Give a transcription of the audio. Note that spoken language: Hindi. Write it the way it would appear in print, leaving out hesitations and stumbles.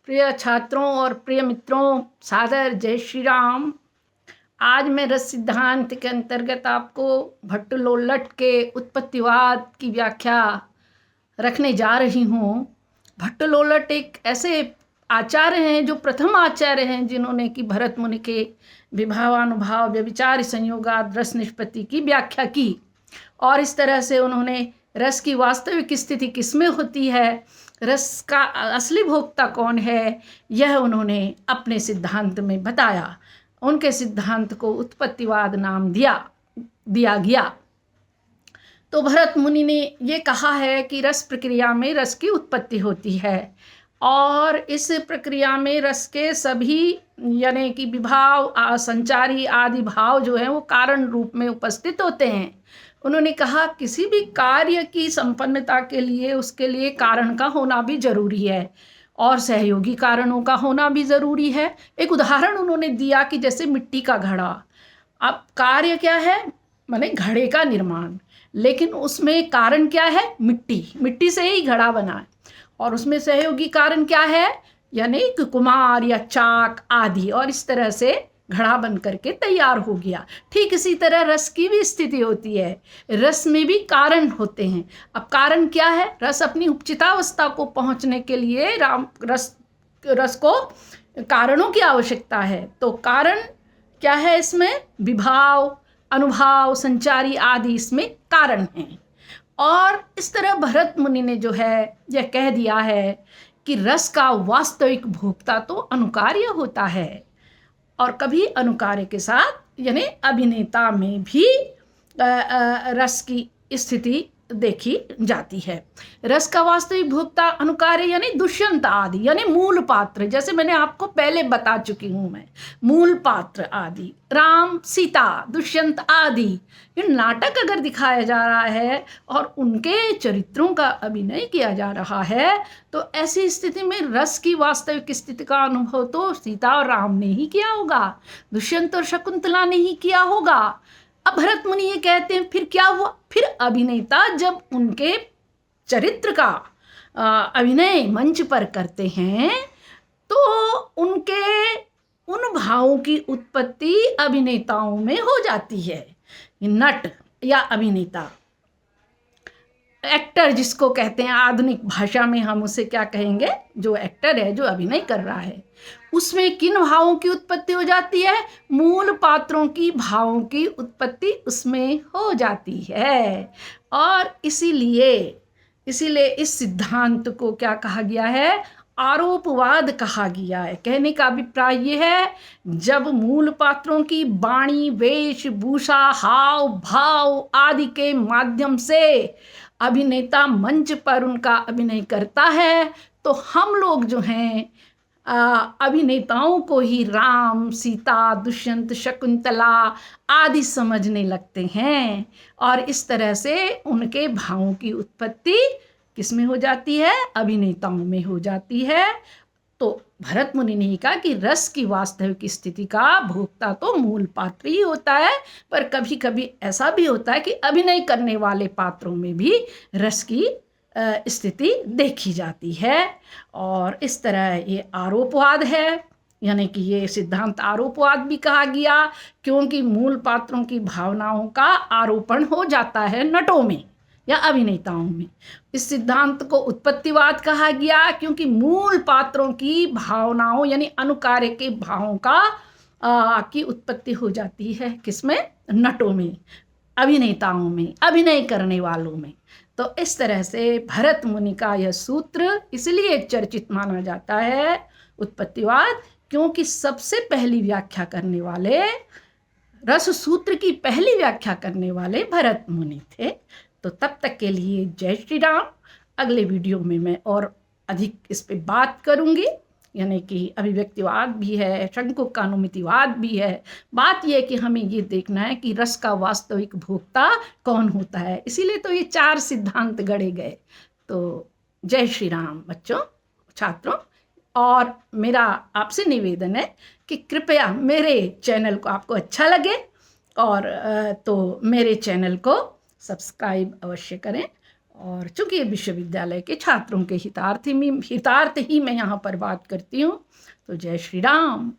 प्रिय छात्रों और प्रिय मित्रों, सादर जय श्री राम। आज मैं रस सिद्धांत के अंतर्गत आपको भट्टलोल्लट के उत्पत्तिवाद की व्याख्या रखने जा रही हूँ। भट्टलोल्लट एक ऐसे आचार्य हैं जो प्रथम आचार्य हैं जिन्होंने कि भरत मुनि के विभावानुभाव व्यभिचार संयोगाद रस निष्पत्ति की व्याख्या की, और इस तरह से उन्होंने रस की वास्तविक स्थिति किसमें होती है, रस का असली भोक्ता कौन है, यह उन्होंने अपने सिद्धांत में बताया। उनके सिद्धांत को उत्पत्तिवाद नाम दिया गया। तो भरत मुनि ने ये कहा है कि रस प्रक्रिया में रस की उत्पत्ति होती है, और इस प्रक्रिया में रस के सभी यानी कि विभाव संचारी आदि भाव जो हैं वो कारण रूप में उपस्थित होते हैं। उन्होंने कहा किसी भी कार्य की संपन्नता के लिए उसके लिए कारण का होना भी जरूरी है और सहयोगी कारणों का होना भी ज़रूरी है। एक उदाहरण उन्होंने दिया कि जैसे मिट्टी का घड़ा, अब कार्य क्या है, माने घड़े का निर्माण, लेकिन उसमें कारण क्या है, मिट्टी से ही घड़ा बना है, और उसमें सहयोगी कारण क्या है, यानी कुम्हार या चाक आदि, और इस तरह से घड़ा बन करके तैयार हो गया। ठीक इसी तरह रस की भी स्थिति होती है, रस में भी कारण होते हैं। अब कारण क्या है, रस अपनी उपचितावस्था को पहुंचने के लिए रस को कारणों की आवश्यकता है। तो कारण क्या है, इसमें विभाव अनुभाव संचारी आदि इसमें कारण हैं। और इस तरह भरत मुनि ने जो है यह कह दिया है कि रस का वास्तविक भोक्ता तो अनुकार्य होता है, और कभी अनुकार्य के साथ यानी अभिनेता में भी रस की स्थिति देखी जाती है। रस का वास्तविक भोक्ता अनुकार्य यानी दुष्यंत आदि, यानी मूल पात्र, जैसे मैंने आपको पहले बता चुकी हूँ मैं, मूल पात्र आदि, राम सीता दुष्यंत आदि, ये नाटक अगर दिखाया जा रहा है और उनके चरित्रों का अभिनय किया जा रहा है, तो ऐसी स्थिति में रस की वास्तविक स्थिति का अनुभव तो सीता और राम ने ही किया होगा, दुष्यंत और शकुंतला ने ही किया होगा। अब भरत मुनि ये कहते हैं फिर क्या हुआ, फिर अभिनेता जब उनके चरित्र का अभिनय मंच पर करते हैं तो उनके उन भावों की उत्पत्ति अभिनेताओं में हो जाती है। नट या अभिनेता, एक्टर जिसको कहते हैं आधुनिक भाषा में, हम उसे क्या कहेंगे, जो एक्टर है जो अभिनय कर रहा है, उसमें किन भावों की उत्पत्ति हो जाती है, मूल पात्रों की भावों की उत्पत्ति उसमें हो जाती है। और इसीलिए इस सिद्धांत को क्या कहा गया है, आरोपवाद कहा गया है। कहने का अभिप्राय ये है, जब मूल पात्रों की वाणी वेशभूषा हाव भाव आदि के माध्यम से अभिनेता मंच पर उनका अभिनय करता है, तो हम लोग जो हैं अभिनेताओं को ही राम सीता दुष्यंत शकुंतला आदि समझने लगते हैं, और इस तरह से उनके भावों की उत्पत्ति किस में हो जाती है, अभिनेताओं में हो जाती है। तो भरत मुनि ने कहा कि रस की वास्तविक स्थिति का भोक्ता तो मूल पात्र ही होता है, पर कभी कभी ऐसा भी होता है कि अभिनय करने वाले पात्रों में भी रस की स्थिति देखी जाती है। और इस तरह ये आरोपवाद है, यानी कि ये सिद्धांत आरोपवाद भी कहा गया, क्योंकि मूल पात्रों की भावनाओं का आरोपण हो जाता है नटों में या अभिनेताओं में। इस सिद्धांत को उत्पत्तिवाद कहा गया, क्योंकि मूल पात्रों की भावनाओं यानी अनुकार्य के भावों की उत्पत्ति हो जाती है किसमें, नटों में, अभिनेताओं में, अभिनय करने वालों में। तो इस तरह से भरत मुनि का यह सूत्र इसलिए चर्चित माना जाता है उत्पत्तिवाद, क्योंकि सबसे पहली व्याख्या करने वाले, रस सूत्र की पहली व्याख्या करने वाले भरत मुनि थे। तो तब तक के लिए जय श्री राम। अगले वीडियो में मैं और अधिक इस पे बात करूँगी, यानी कि अभिव्यक्तिवाद भी है, शंकुकानुमितिवाद भी है। बात यह कि हमें ये देखना है कि रस का वास्तविक भोक्ता कौन होता है, इसीलिए तो ये 4 सिद्धांत गढ़े गए। तो जय श्री राम बच्चों, छात्रों, और मेरा आपसे निवेदन है कि कृपया मेरे चैनल को, आपको अच्छा लगे और तो मेरे चैनल को सब्सक्राइब अवश्य करें और चूंकि ये विश्वविद्यालय के छात्रों के हितार्थ ही मैं यहाँ पर बात करती हूँ, तो जय श्री राम।